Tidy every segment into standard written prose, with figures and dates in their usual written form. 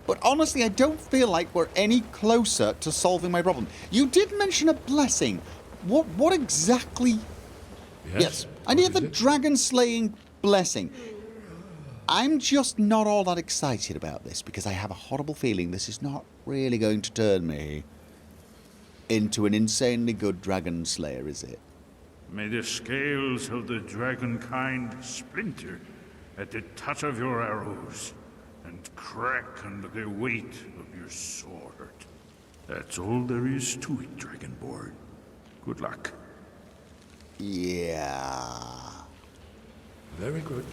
But honestly, I don't feel like we're any closer to solving my problem. You did mention a blessing. What exactly? Yes, I need the dragon slaying blessing. I'm just not all that excited about this because I have a horrible feeling this is not really going to turn me into an insanely good dragon slayer, is it? May the scales of the dragonkind splinter at the touch of your arrows and crack under the weight of your sword. That's all there is to it, Dragonborn. Good luck. Yeah. Very good.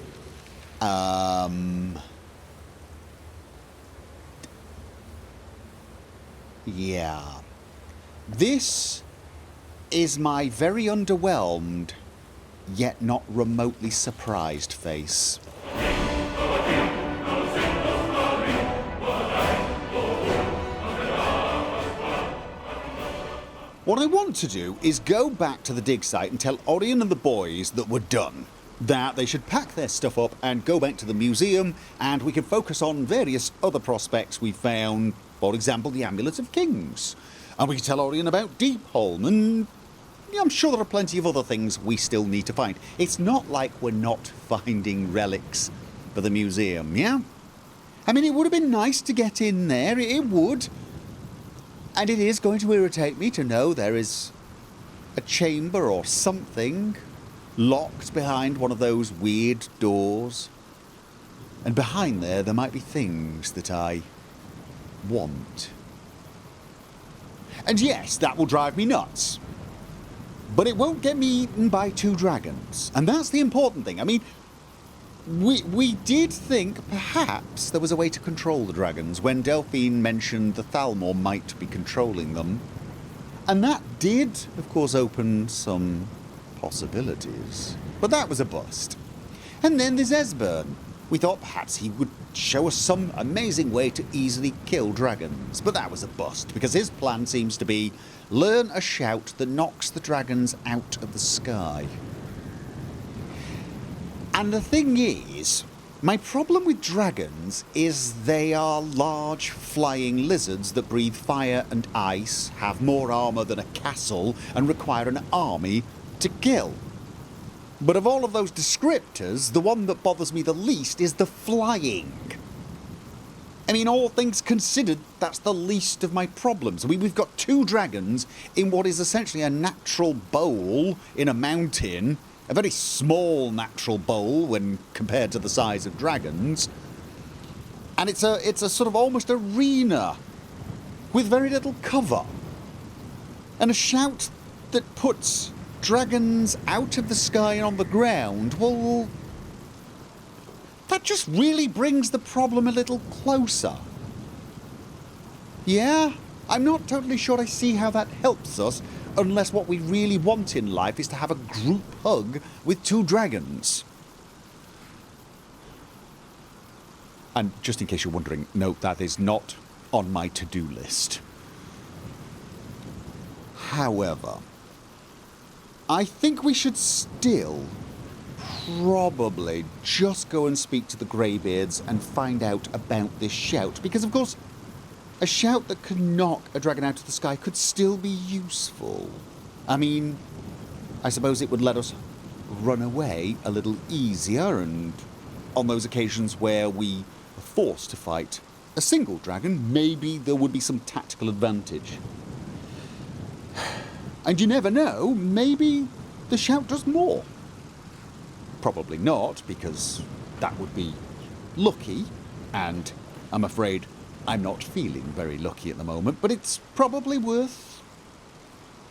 Yeah. This is my very underwhelmed, yet not remotely surprised face. What I want to do is go back to the dig site and tell Orion and the boys that we're done. That they should pack their stuff up and go back to the museum, and we can focus on various other prospects we found, for example the Amulet of Kings. And we can tell Orion about Deepholm, and yeah, I'm sure there are plenty of other things we still need to find. It's not like we're not finding relics for the museum, yeah? I mean, it would have been nice to get in there, it would. And it is going to irritate me to know there is a chamber or something locked behind one of those weird doors. And behind there might be things that I want. And yes, that will drive me nuts. But it won't get me eaten by 2 dragons. And that's the important thing. I mean, we did think perhaps there was a way to control the dragons when Delphine mentioned the Thalmor might be controlling them. And that did, of course, open some possibilities. But that was a bust. And then there's Esbern. We thought perhaps he would show us some amazing way to easily kill dragons. But that was a bust, because his plan seems to be learn a shout that knocks the dragons out of the sky. And the thing is, my problem with dragons is they are large flying lizards that breathe fire and ice, have more armour than a castle, and require an army to kill. But of all of those descriptors, the one that bothers me the least is the flying. I mean, all things considered, that's the least of my problems. I mean, we've got 2 dragons in what is essentially a natural bowl in a mountain. A very small natural bowl when compared to the size of dragons. And it's a sort of almost arena with very little cover. And a shout that puts dragons out of the sky and on the ground, well, that just really brings the problem a little closer. Yeah, I'm not totally sure I see how that helps us, unless what we really want in life is to have a group hug with 2 dragons. And just in case you're wondering, no, that is not on my to-do list. However, I think we should still probably just go and speak to the Greybeards and find out about this shout, because of course a shout that could knock a dragon out of the sky could still be useful. I mean, I suppose it would let us run away a little easier, and on those occasions where we are forced to fight a single dragon, maybe there would be some tactical advantage. And you never know, maybe the shout does more. Probably not, because that would be lucky, and I'm afraid I'm not feeling very lucky at the moment, but it's probably worth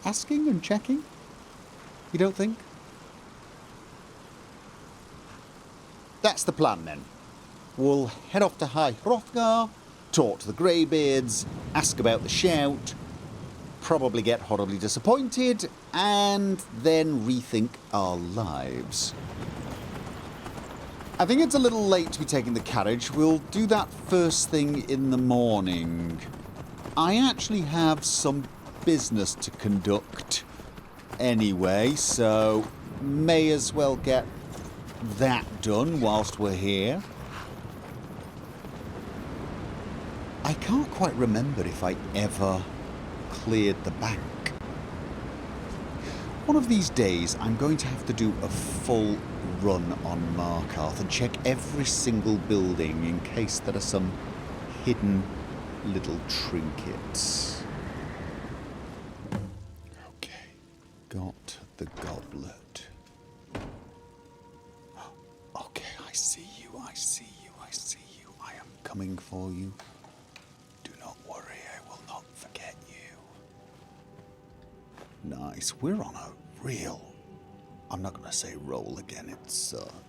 asking and checking. You don't think? That's the plan then. We'll head off to High Hrothgar, talk to the Greybeards, ask about the shout, probably get horribly disappointed, and then rethink our lives. I think it's a little late to be taking the carriage. We'll do that first thing in the morning. I actually have some business to conduct anyway, so may as well get that done whilst we're here. I can't quite remember if I ever cleared the bank. One of these days, I'm going to have to do a full run on Markarth and check every single building in case there are some hidden little trinkets. Okay, got the goblet. Okay, I see you, I see you, I see you. I am coming for you. Do not worry, I will not forget you. Nice, we're on a real... I'm not going to say roll again,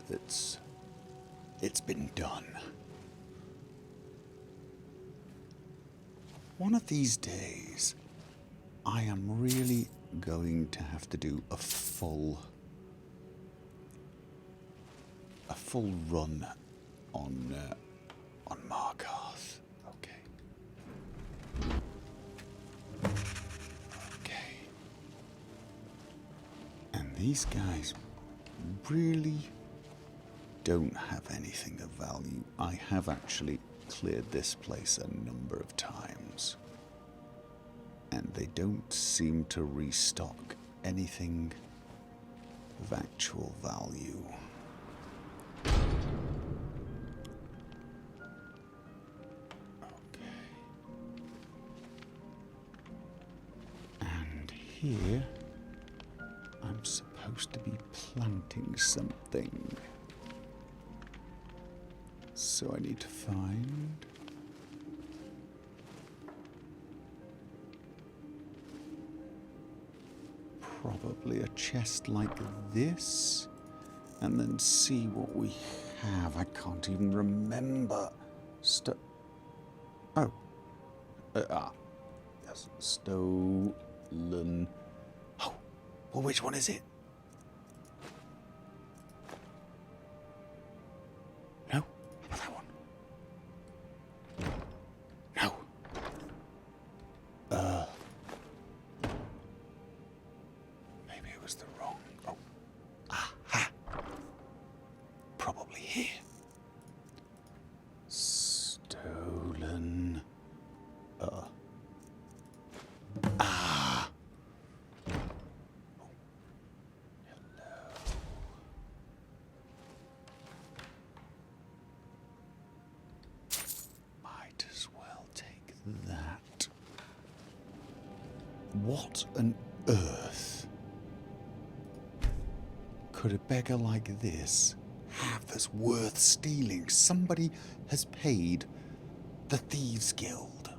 it's been done. One of these days, I am really going to have to do a full run on Markarth. Okay. Okay. And these guys really don't have anything of value. I have actually cleared this place a number of times, and they don't seem to restock anything of actual value. Okay. And here I'm supposed to be planting something. So I need to find... probably a chest like this. And then see what we have. I can't even remember. Oh. Yes. Stolen. Oh. Well, which one is it? No. Not that one. No. Maybe it was the wrong... Oh. Aha. Probably here. Stolen. Ah. Oh. Hello. Might as well take that. What on earth could a beggar like this have that's worth stealing? Somebody has paid the Thieves Guild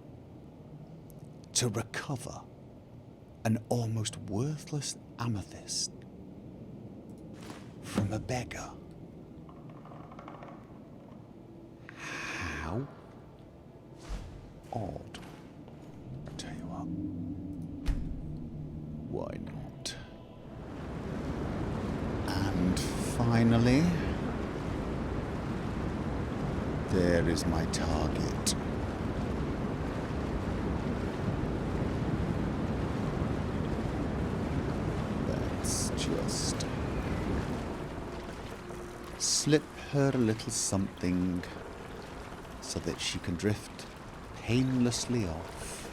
to recover an almost worthless amethyst from a beggar. How odd. I'll tell you what. Why not? And finally, there is my target. Let's just slip her a little something so that she can drift painlessly off.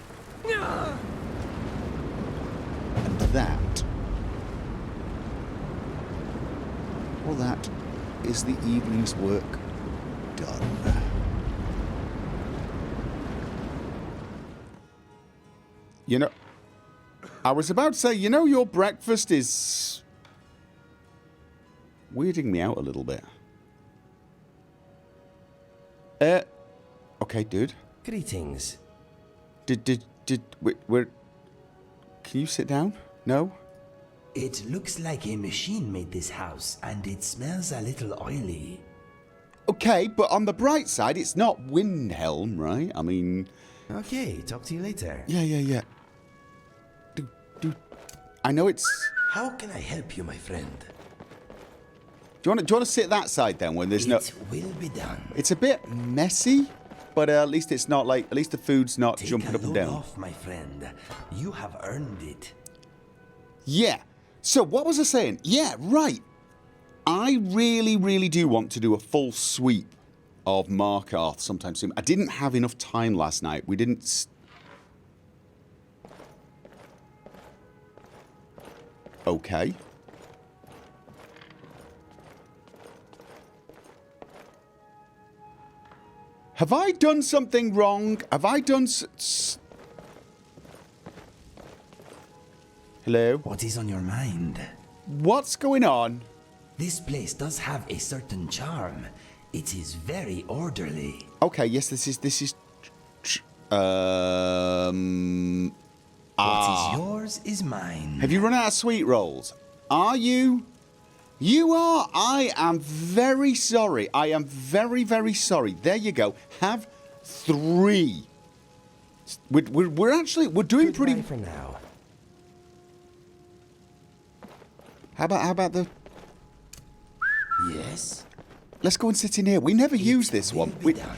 And that, well, that is the evening's work done. You know, I was about to say, you know, your breakfast is weirding me out a little bit. Okay, dude. Greetings. We're... Can you sit down? No? It looks like a machine made this house, and it smells a little oily. Okay, but on the bright side, it's not Windhelm, right? I mean... Okay, talk to you later. Yeah. I know it's... How can I help you, my friend? Do you want to sit that side then, when there's no... It will be done. It's a bit messy, but at least it's not like... At least the food's not jumping up and down. Take a load off, my friend. You have earned it. Yeah. So, what was I saying? Yeah, right. I really, really do want to do a full sweep of Markarth sometime soon. I didn't have enough time last night. We didn't... Okay. Have I done something wrong? Have I done... Hello? What is on your mind? What's going on? This place does have a certain charm. It is very orderly. Okay, yes, this is... What is yours is mine. Have you run out of sweet rolls? Are you? You are. I am very sorry. I am very, very sorry. There you go. Have 3. We're actually... We're doing Goodbye pretty... for now. How about the... Yes? Let's go and sit in here. We never use this one.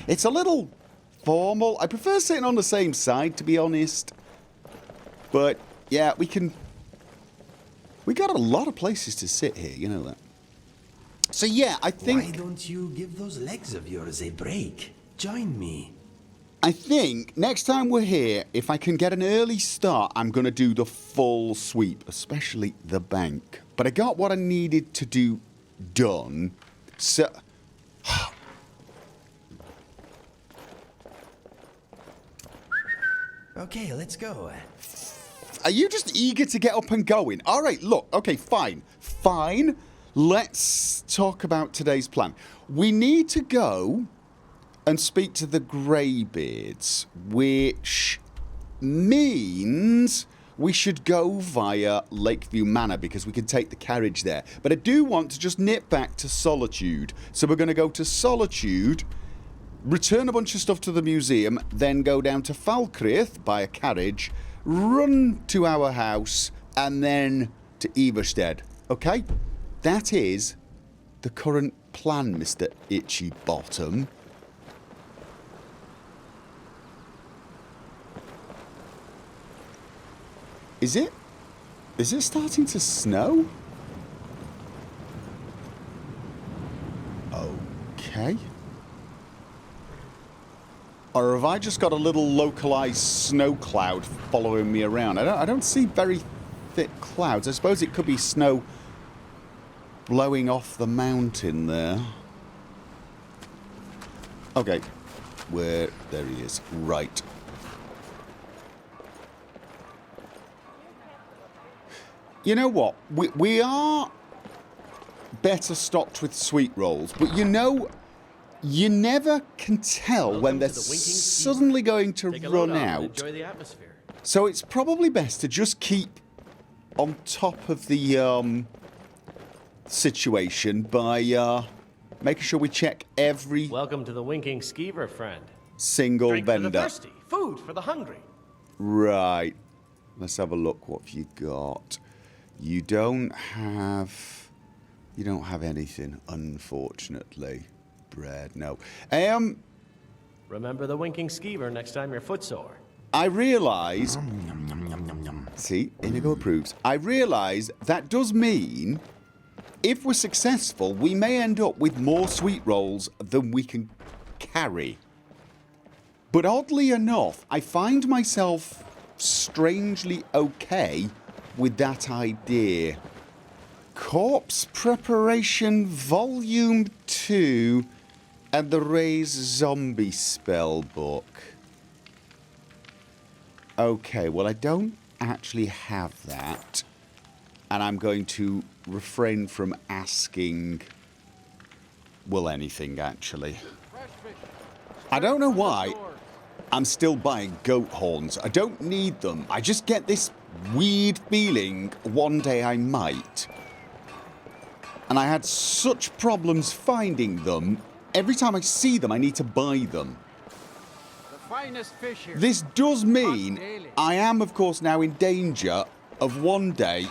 It's a little formal. I prefer sitting on the same side, to be honest. But, yeah, we can... We got a lot of places to sit here, you know that. So, yeah, I think... Why don't you give those legs of yours a break? Join me. I think next time we're here, if I can get an early start, I'm going to do the full sweep, especially the bank. But I got what I needed to do done. So... Okay, let's go. Are you just eager to get up and going? All right, look. Okay, fine. Fine. Let's talk about today's plan. We need to go and speak to the Greybeards, which means we should go via Lakeview Manor because we can take the carriage there. But I do want to just nip back to Solitude. So we're going to go to Solitude, return a bunch of stuff to the museum, then go down to Falkreath, buy a carriage, run to our house, and then to Ivarstead. Okay? That is the current plan, Mr. Itchy Bottom. Is it starting to snow? Okay. Or have I just got a little localized snow cloud following me around? I don't see very thick clouds. I suppose it could be snow blowing off the mountain there. Okay. There he is. Right. You know what? We are better stocked with sweet rolls, but you know, you never can tell when they're suddenly going to run out. Enjoy the atmosphere. So it's probably best to just keep on top of the situation by making sure we check every Welcome to the Winking Skeever, friend. single Drink vendor. for the thirsty, food for the hungry. Right. Let's have a look. What have you got? You don't have anything, unfortunately. Bread, no. Remember the Winking Skeever next time you're footsore. I realise... Yum, yum, yum, yum, yum. See, Inigo approves. I realise that does mean, if we're successful, we may end up with more sweet rolls than we can carry. But oddly enough, I find myself strangely okay with that idea. Corpse Preparation Volume 2 and the Raise Zombie Spellbook. Okay, well I don't actually have that. And I'm going to refrain from asking, well, anything actually. I don't know why I'm still buying goat horns. I don't need them. I just get this weird feeling one day I might. And I had such problems finding them. Every time I see them, I need to buy them. The finest fish here. This does mean I am, of course, now in danger of one day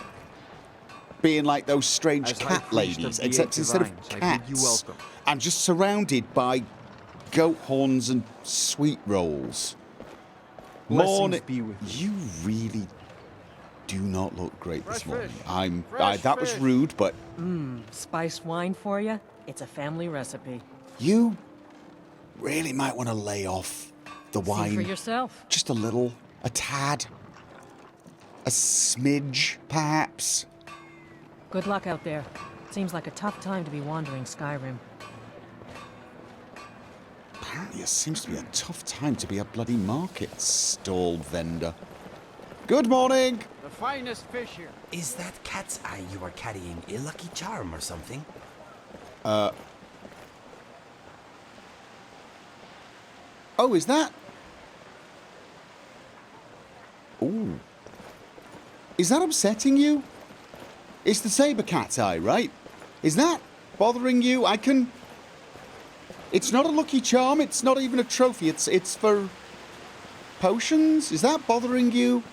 being like those strange As High cat Priest ladies, of the except Eight instead of Divines, I bid cats, you welcome. I'm just surrounded by goat horns and sweet rolls. Blessings be with you really do not look great this Fresh morning. fish. That was rude, but Spiced wine for you? It's a family recipe. you really might want to lay off the wine. See for yourself. Just a little, a tad, a smidge, perhaps. Good luck out there. Seems like a tough time to be wandering Skyrim. Apparently it seems to be a tough time to be a bloody market stall vendor. Good morning! The finest fish here. Is that cat's eye you are carrying a lucky charm or something? Oh, is that? Ooh. Is that upsetting you? It's the saber cat's eye, right? Is that bothering you? I can... It's not a lucky charm. It's not even a trophy. It's for potions. Is that bothering you?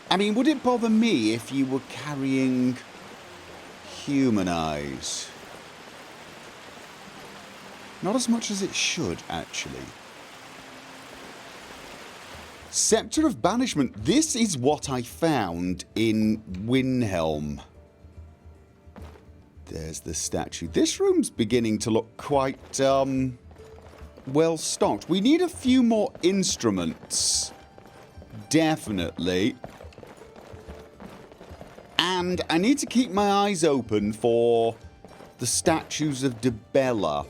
I mean, would it bother me if you were carrying human eyes? Not as much as it should, actually. Scepter of Banishment. This is what I found in Windhelm. There's the statue. This room's beginning to look quite, well stocked. We need a few more instruments. Definitely. And I need to keep my eyes open for the statues of Debella.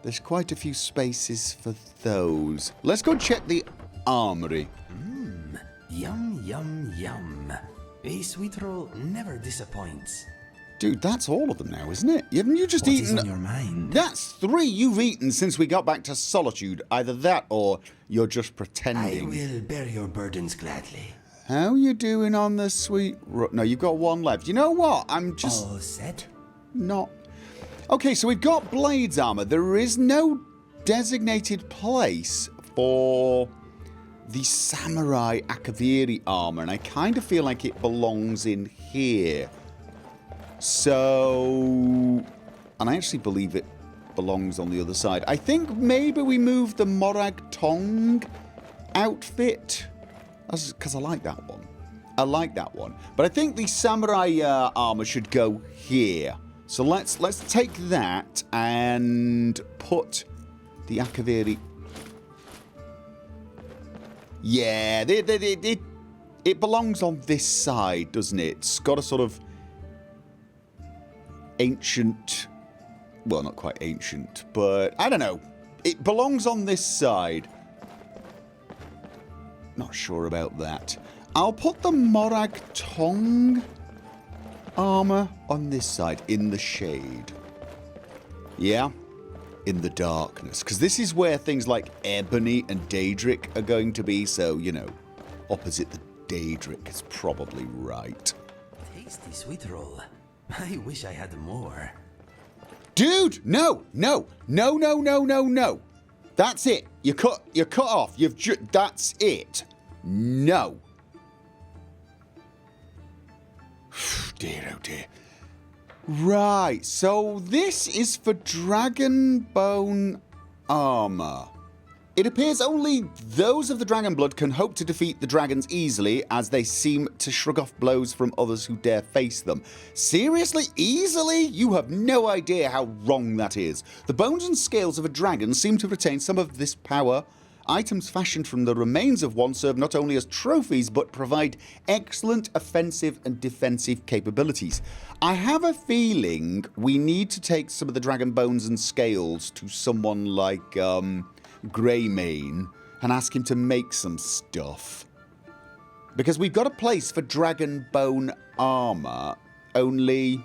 There's quite a few spaces for those. Let's go check the armory. Yum, yum, yum. A sweet roll never disappoints. Dude, that's all of them now, isn't it? Haven't you just What eaten... is on your mind? That's 3 you've eaten since we got back to Solitude. Either that or you're just I pretending. will bear your burdens gladly. How you doing on the sweet... No, you've got 1 left. You know what? I'm just All set? not... Okay, so we've got Blades armor. There is no designated place for the Samurai Akaviri armor, and I kind of feel like it belongs in here. So... And I actually believe it belongs on the other side. I think maybe we move the Morag Tong outfit. Because I like that one. I like that one. But I think the Samurai armor should go here. So let's take that and put the Akaviri... Yeah, it belongs on this side, doesn't it? It's got a sort of ancient... Well, not quite ancient, but I don't know. It belongs on this side. Not sure about that. I'll put the Morag Tong armor on this side, in the shade. Yeah? In the darkness. Because this is where things like Ebony and Daedric are going to be, so, you know, opposite the Daedric is probably right. Tasty sweet roll. I wish I had more. Dude, no. That's it. You're cut off. That's it. No. Dear, oh dear. Right, so this is for Dragonbone armor. It appears only those of the dragon blood can hope to defeat the dragons easily, as they seem to shrug off blows from others who dare face them. Seriously? Easily? You have no idea how wrong that is. The bones and scales of a dragon seem to retain some of this power. Items fashioned from the remains of one serve not only as trophies, but provide excellent offensive and defensive capabilities. I have a feeling we need to take some of the dragon bones and scales to someone like, Greymane and ask him to make some stuff. Because we've got a place for dragon bone armor, only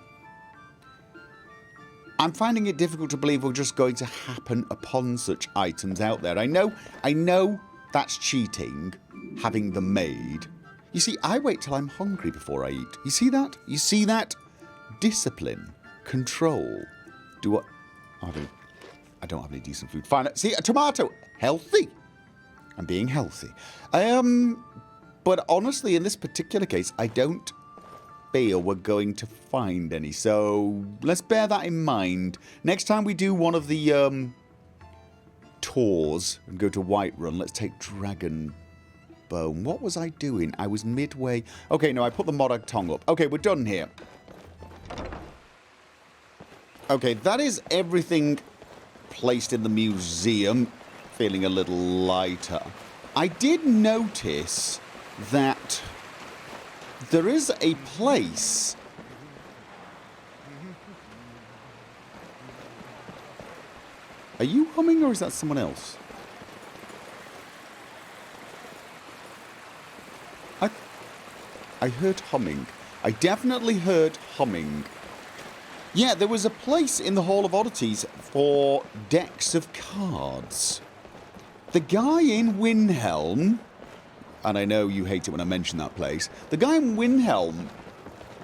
I'm finding it difficult to believe we're just going to happen upon such items out there. I know that's cheating, having them made. You see, I wait till I'm hungry before I eat. You see that? You see that? Discipline. Control. I don't have any decent food. Fine. See, a tomato. Healthy. I'm being healthy. But honestly, in this particular case, I don't feel we're going to find any. So let's bear that in mind. Next time we do one of the tours and go to Whiterun, let's take Dragon Bone. What was I doing? I was midway. Okay, no, I put the Morag Tong up. Okay, we're done here. Okay, that is everything placed in the museum, feeling a little lighter. I did notice that there is a place. Are you humming or is that someone else? I heard humming. I definitely heard humming. Yeah, there was a place in the Hall of Oddities for decks of cards. The guy in Windhelm, and I know you hate it when I mention that place, the guy in Windhelm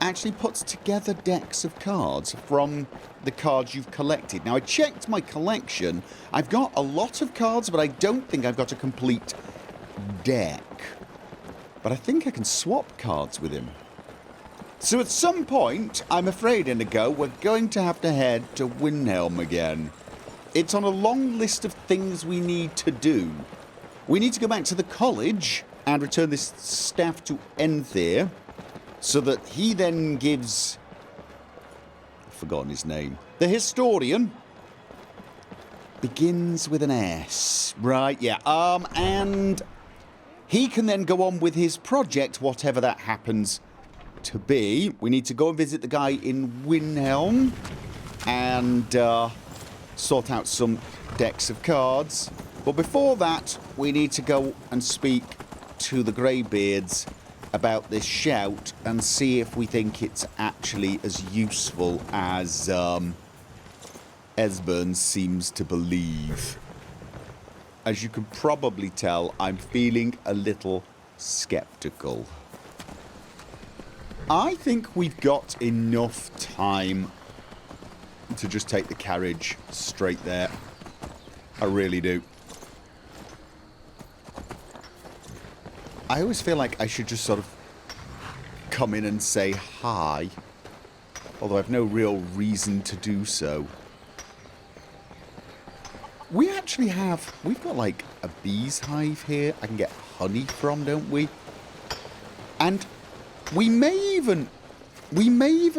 actually puts together decks of cards from the cards you've collected. Now, I checked my collection. I've got a lot of cards, but I don't think I've got a complete deck. But I think I can swap cards with him. So at some point, I'm afraid, Inigo, we're going to have to head to Windhelm again. It's on a long list of things we need to do. We need to go back to the college and return this staff to Enthere, so that he then gives... I've forgotten his name. The historian begins with an S. Right, yeah. And he can then go on with his project, whatever that happens to be. We need to go and visit the guy in Windhelm and sort out some decks of cards. But before that, we need to go and speak to the Greybeards about this shout and see if we think it's actually as useful as Esbern seems to believe. As you can probably tell, I'm feeling a little skeptical. I think we've got enough time to just take the carriage straight there. I really do. I always feel like I should just sort of come in and say hi, although I've no real reason to do so. We actually have, we've got like a bee's hive here I can get honey from, don't we? And we may even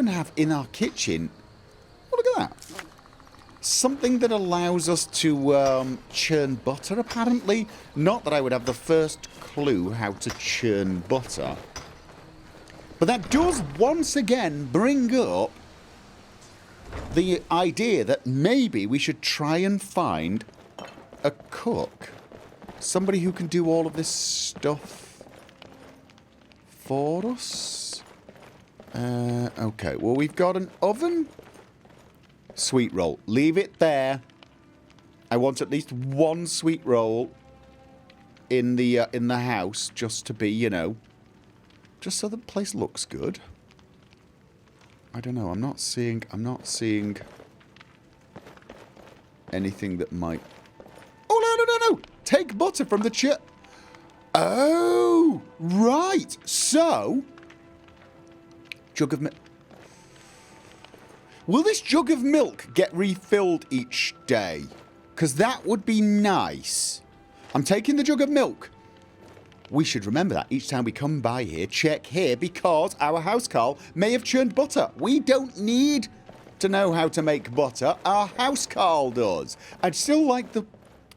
have in our kitchen, oh, look at that, something that allows us to churn butter, apparently. Not that I would have the first clue how to churn butter. But that does once again bring up the idea that maybe we should try and find a cook. Somebody who can do all of this stuff for us. Okay, well, we've got an oven. Sweet roll. Leave it there. I want at least one sweet roll in the house, just to be, you know, just so the place looks good. I don't know. I'm not seeing anything that might. Oh, no! Take butter from the church. Oh, right. So, jug of milk. Will this jug of milk get refilled each day? Because that would be nice. I'm taking the jug of milk. We should remember that each time we come by here, check here, because our housecarl may have churned butter. We don't need to know how to make butter. Our housecarl does. I'd still like the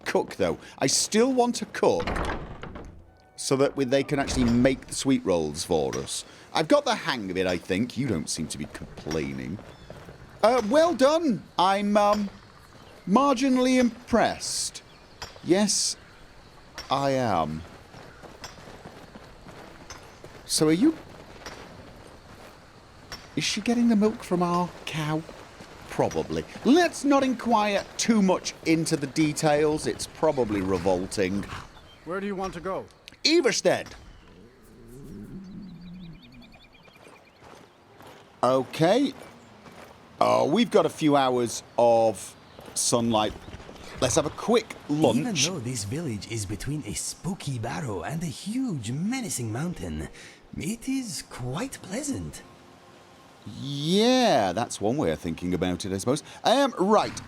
cook, though. I still want a cook so that they can actually make the sweet rolls for us. I've got the hang of it, I think. You don't seem to be complaining. Well done. I'm marginally impressed. Yes, I am. So are you... Is she getting the milk from our cow? Probably. Let's not inquire too much into the details. It's probably revolting. Where do you want to go? Ivarstead. Okay. Oh, we've got a few hours of sunlight. Let's have a quick lunch. Even though this village is between a spooky barrow and a huge, menacing mountain, it is quite pleasant. Yeah, that's one way of thinking about it, I suppose. Right.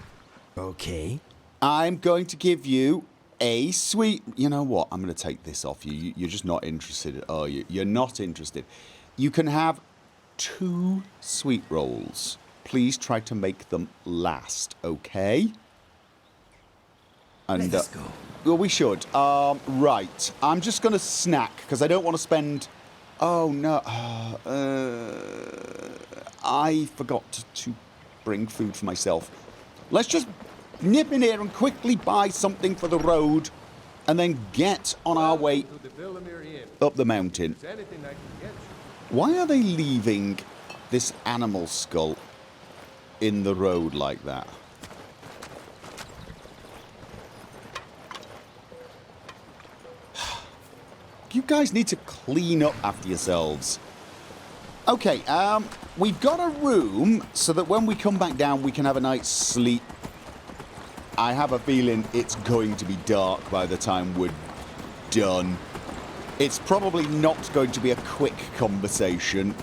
Okay. I'm going to give you a sweet... You know what? I'm going to take this off you. You're just not interested, are you? You're not interested. You can have 2 sweet rolls. Please try to make them last, okay? And, Let us go. Well, we should. Right. I'm just going to snack, because I don't want to spend... Oh, no. I forgot to bring food for myself. Let's just nip in here and quickly buy something for the road, and then get on our way up the mountain. Why are they leaving this animal skull in the road like that? You guys need to clean up after yourselves. Okay, we've got a room so that when we come back down we can have a night's sleep. I have a feeling it's going to be dark by the time we're done. It's probably not going to be a quick conversation,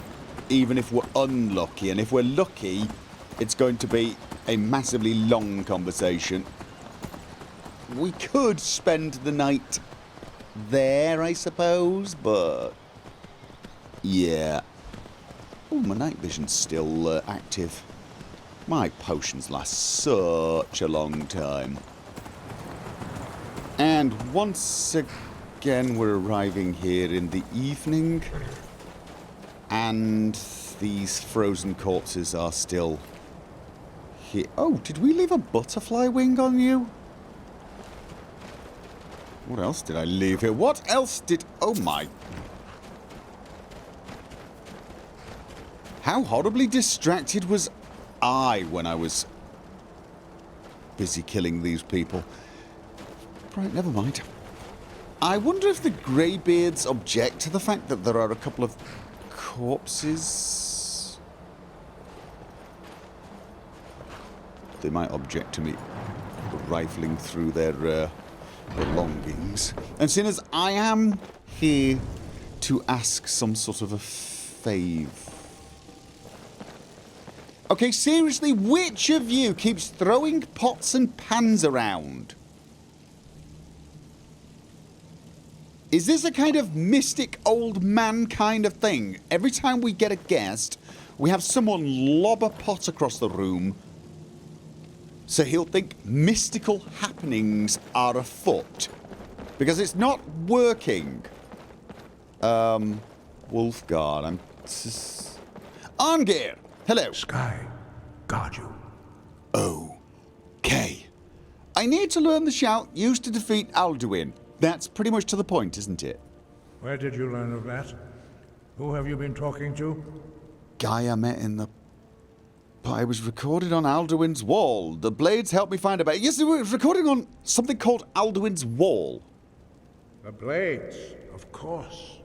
even if we're unlucky. And if we're lucky, it's going to be a massively long conversation. We could spend the night there, I suppose, but... yeah. Oh, my night vision's still active. My potions last such a long time. And once again, we're arriving here in the evening. And these frozen corpses are still here. Oh, did we leave a butterfly wing on you? What else did I leave here? What else did... oh my... how horribly distracted was I when I was busy killing these people? Right, never mind. I wonder if the Greybeards object to the fact that there are a couple of corpses. They might object to me rifling through their belongings. And seeing as I am here to ask some sort of a favour. Okay, seriously, which of you keeps throwing pots and pans around? Is this a kind of mystic old man kind of thing? Every time we get a guest, we have someone lob a pot across the room, so he'll think mystical happenings are afoot. Because it's not working. Wolfguard, I'm... Arngir! Hello. Sky, guard you. Okay. I need to learn the shout used to defeat Alduin. That's pretty much to the point, isn't it? Where did you learn of that? Who have you been talking to? Guy I met in the... I was recorded on Alduin's wall. The blades helped me find a better... yes, it was recording on something called Alduin's wall. The blades, of course.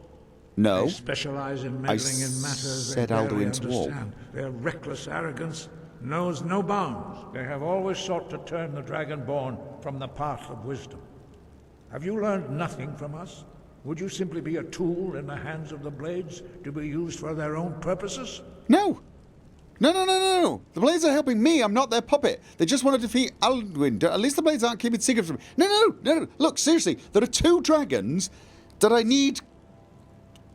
No. They specialize in meddling in matters said they barely Alduin's wall. understand. Their reckless arrogance knows no bounds. They have always sought to turn the Dragonborn from the path of wisdom. Have you learned nothing from us? Would you simply be a tool in the hands of the blades to be used for their own purposes? No. No. The blades are helping me. I'm not their puppet. They just want to defeat Alduin. At least the blades aren't keeping secrets from me. No. Look, seriously, there are 2 dragons that I need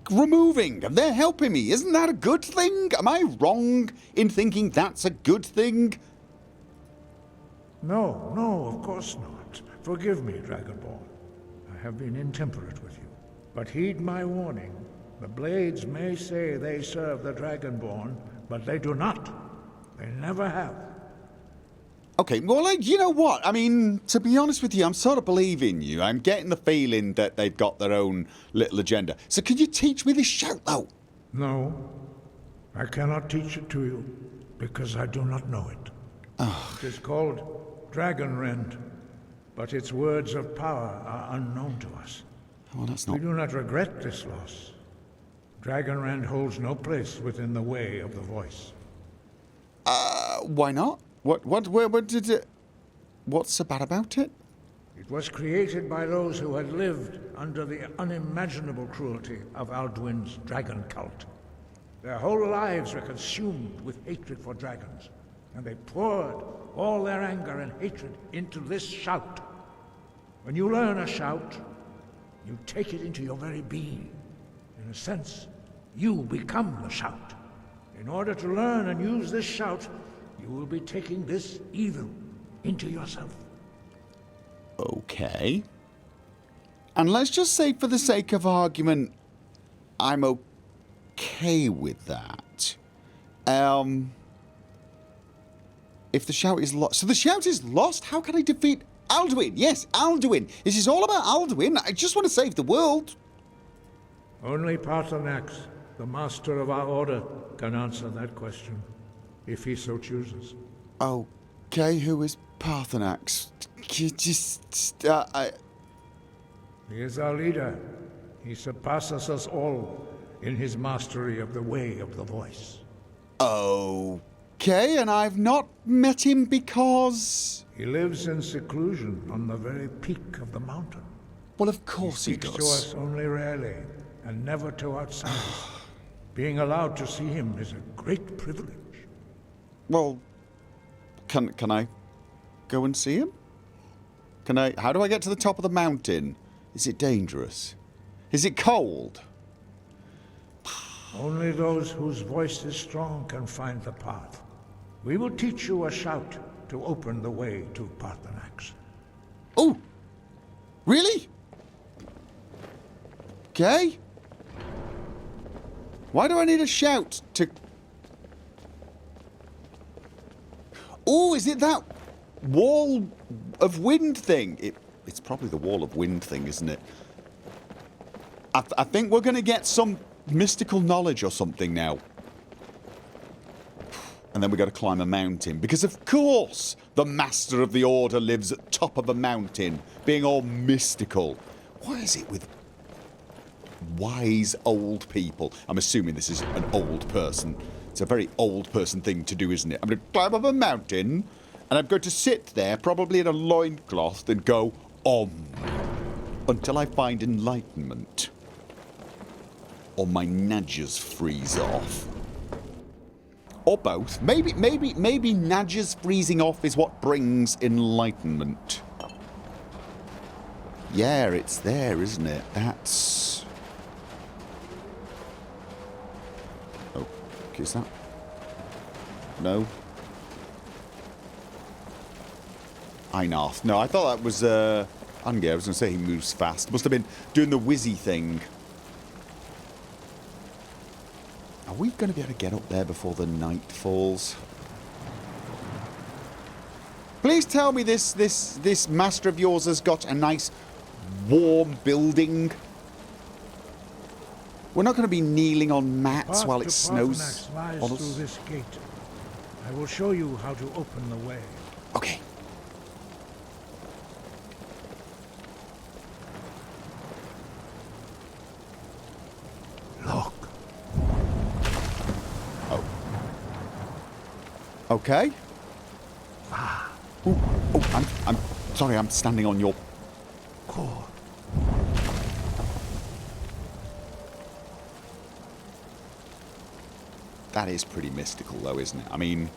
removing, and they're helping me. Isn't that a good thing? Am I wrong in thinking that's a good thing? No, of course not. Forgive me, Dragonborn. I have been intemperate with you. But heed my warning. The blades may say they serve the Dragonborn, but they do not. They never have. Okay, well, you know what? I mean, to be honest with you, I'm sort of believing you. I'm getting the feeling that they've got their own little agenda. So could you teach me this shout, though? No, I cannot teach it to you, because I do not know it. Oh. It is called Dragon Rend, but its words of power are unknown to us. Well, that's We not... do not regret this loss. Dragon Rend holds no place within the way of the voice. Why not? What did it... what's so bad about it? It was created by those who had lived under the unimaginable cruelty of Alduin's dragon cult. Their whole lives were consumed with hatred for dragons, and they poured all their anger and hatred into this shout. When you learn a shout, you take it into your very being. In a sense, you become the shout. In order to learn and use this shout, you will be taking this evil into yourself. Okay. And let's just say, for the sake of argument, I'm okay with that. If the shout is lost... So the shout is lost? How can I defeat Alduin? Yes, Alduin. This is all about Alduin. I just want to save the world. Only Paarthurnax, the master of our order, can answer that question, if he so chooses. Okay, who is Paarthurnax? He is our leader. He surpasses us all in his mastery of the way of the voice. Okay, and I've not met him because... He lives in seclusion on the very peak of the mountain. Well, of course he does. He speaks to us only rarely, and never to outsiders. Being allowed to see him is a great privilege. Well, can I go and see him? How do I get to the top of the mountain? Is it dangerous? Is it cold? Only those whose voice is strong can find the path. We will teach you a shout to open the way to Paarthurnax. Oh! Really? Okay. Why do I need a shout to... Oh, is it that wall of wind thing? It's probably the wall of wind thing, isn't it? I think we're going to get some mystical knowledge or something now. And then we got to climb a mountain. Because of course the Master of the Order lives at top of a mountain, being all mystical. What is it with wise old people? I'm assuming this is an old person. It's a very old person thing to do, isn't it? I'm going to climb up a mountain, and I'm going to sit there, probably in a loincloth, and go, until I find enlightenment. Or my nadgers freeze off. Or both. Maybe nadgers freezing off is what brings enlightenment. Yeah, it's there, isn't it? That's... Oh, is that... No. Einarth. No, I thought that was, Ange. I was going to say he moves fast. Must have been doing the whizzy thing. Are we going to be able to get up there before the night falls? Please tell me this master of yours has got a nice warm building. We're not going to be kneeling on mats while it snows lies on us. Through this gate. I will show you how to open the way. Okay. Look. Oh. Okay. Ooh, oh, I'm sorry, I'm standing on your... Cord. That is pretty mystical, though, isn't it? I mean...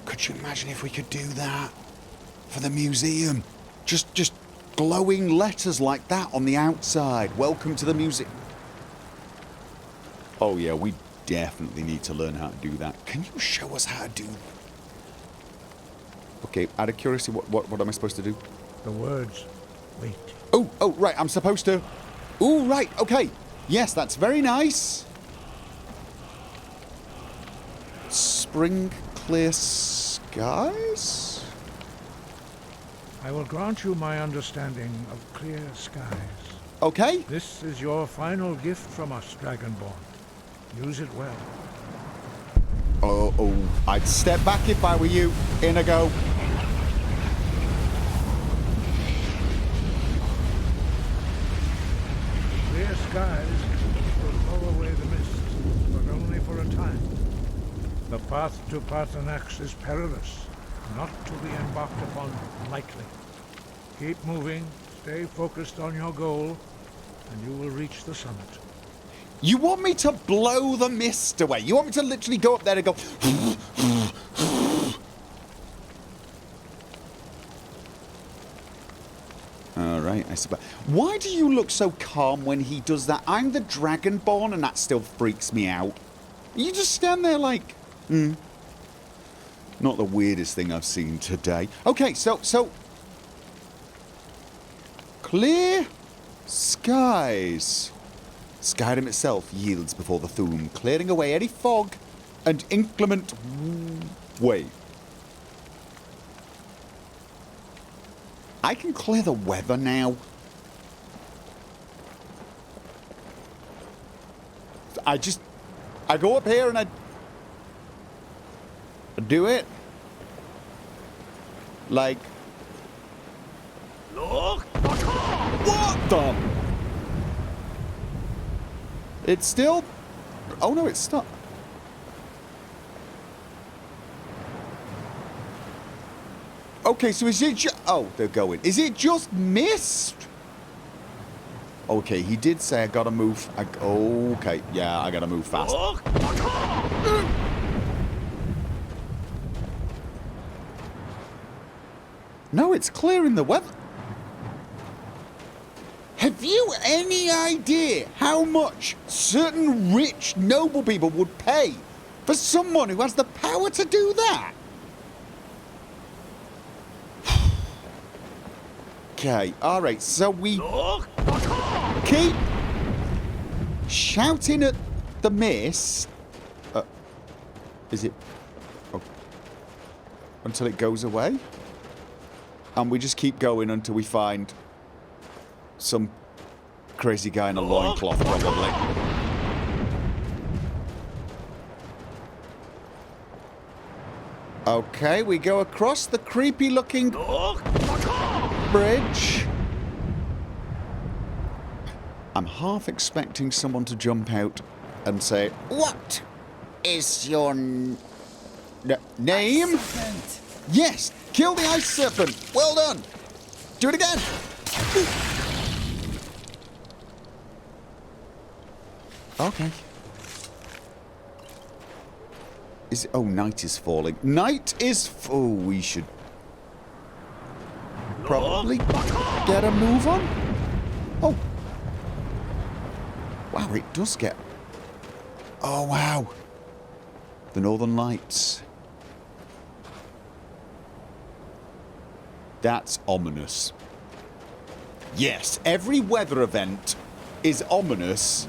Could you imagine if we could do that for the museum? Just glowing letters like that on the outside. Welcome to the museum. Oh, yeah, we definitely need to learn how to do that. Can you show us how to do... Okay, out of curiosity, what am I supposed to do? The words. Wait. Oh, right, I'm supposed to... Oh, right, okay. Yes, that's very nice. Spring clear skies? I will grant you my understanding of clear skies. Okay. This is your final gift from us, Dragonborn. Use it well. Oh, I'd step back if I were you. In I go. Clear skies will blow away the mist, but only for a time. The path to Paarthurnax is perilous, not to be embarked upon lightly. Keep moving, stay focused on your goal, and you will reach the summit. You want me to blow the mist away? You want me to literally go up there and go... Alright, I suppose. Why do you look so calm when he does that? I'm the Dragonborn and that still freaks me out. You just stand there like... Not the weirdest thing I've seen today. Okay, so clear skies. Skyrim itself yields before the Thuum, clearing away any fog and inclement wait. I can clear the weather now. I go up here and I do it. Like, Look! what the? It's still, oh no, it's stuck. Okay, so is it oh, they're going. Is it just mist? Okay, he did say I gotta move. Okay, yeah, I gotta move fast. No, it's clearing the weather. Have you any idea how much certain rich noble people would pay for someone who has the power to do that? Okay, alright, so we keep shouting at the mist. Is it? Oh, until it goes away? And we just keep going until we find some crazy guy in a loincloth, probably. Okay, we go across the creepy-looking bridge. I'm half expecting someone to jump out and say, "What is your name?" Yes, kill the ice serpent. Well done. Do it again. Okay. Is it? Oh, night is falling. Night is. Oh, we should probably get a move on. Oh. Wow, it does get. Oh, wow. The Northern Lights. That's ominous. Yes, every weather event is ominous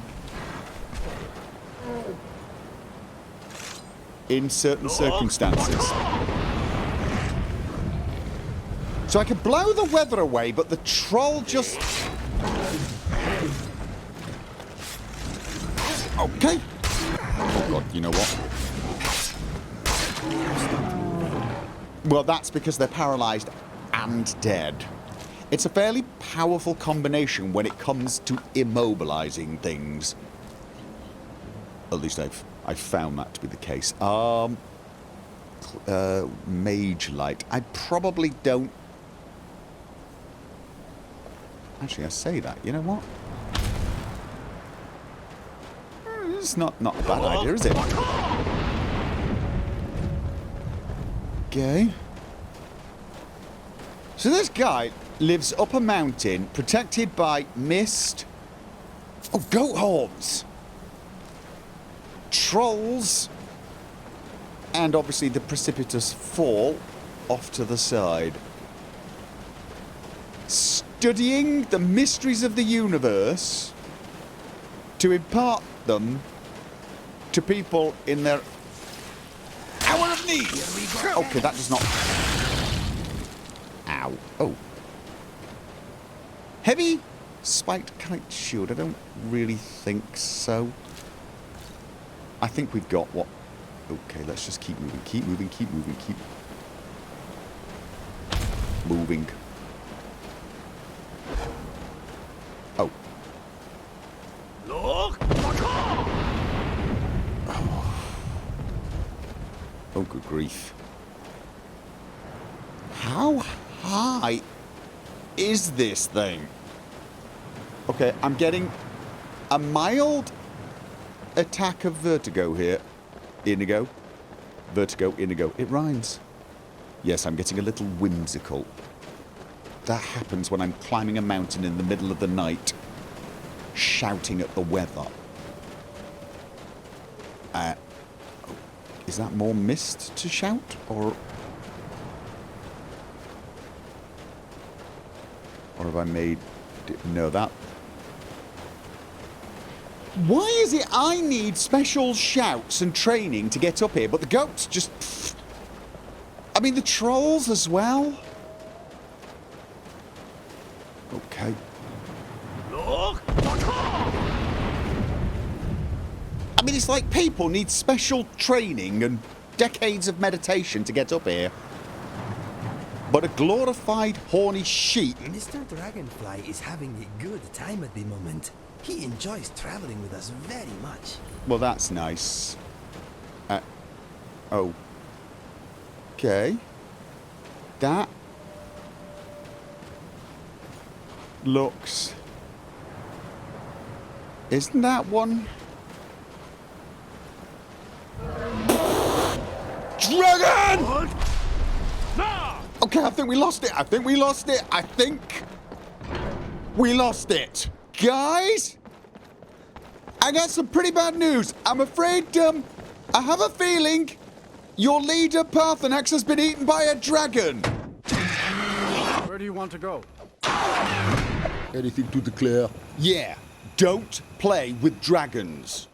in certain circumstances. So I could blow the weather away, but the troll just... Okay. Oh god, you know what? Well, that's because they're paralysed and dead. It's a fairly powerful combination when it comes to immobilizing things. At least I've found that to be the case. Mage Light. I probably don't... Actually, I say that. You know what? It's not a bad idea, is it? Okay. So this guy lives up a mountain, protected by mist. Oh, goat horns! Trolls. And obviously the precipitous fall off to the side. Studying the mysteries of the universe to impart them to people in their hour of need. Okay, that does not... Ow. Oh. Heavy spiked kite shield. I don't really think so. I think we've got what... Okay, let's just keep moving. Keep moving, keep moving, keep... moving. Oh. Look! Oh, good grief. How high is this thing? Okay, I'm getting a mild attack of vertigo here. Inigo. Vertigo, Inigo. It rhymes. Yes, I'm getting a little whimsical. That happens when I'm climbing a mountain in the middle of the night, shouting at the weather. Is that more mist to shout, or have I made... No, that... Why is it I need special shouts and training to get up here, but the goats just... I mean, the trolls as well? Okay. I mean, it's like people need special training and decades of meditation to get up here. But a glorified horny sheep... Mr. Dragonfly is having a good time at the moment. He enjoys traveling with us very much. Well, that's nice. Oh. Okay. That looks... Isn't that one? Dragon! Okay, I think we lost it. I think we lost it. I think we lost it. Guys, I got some pretty bad news. I'm afraid, I have a feeling your leader, Parthenax, has been eaten by a dragon. Where do you want to go? Anything to declare? Yeah, don't play with dragons.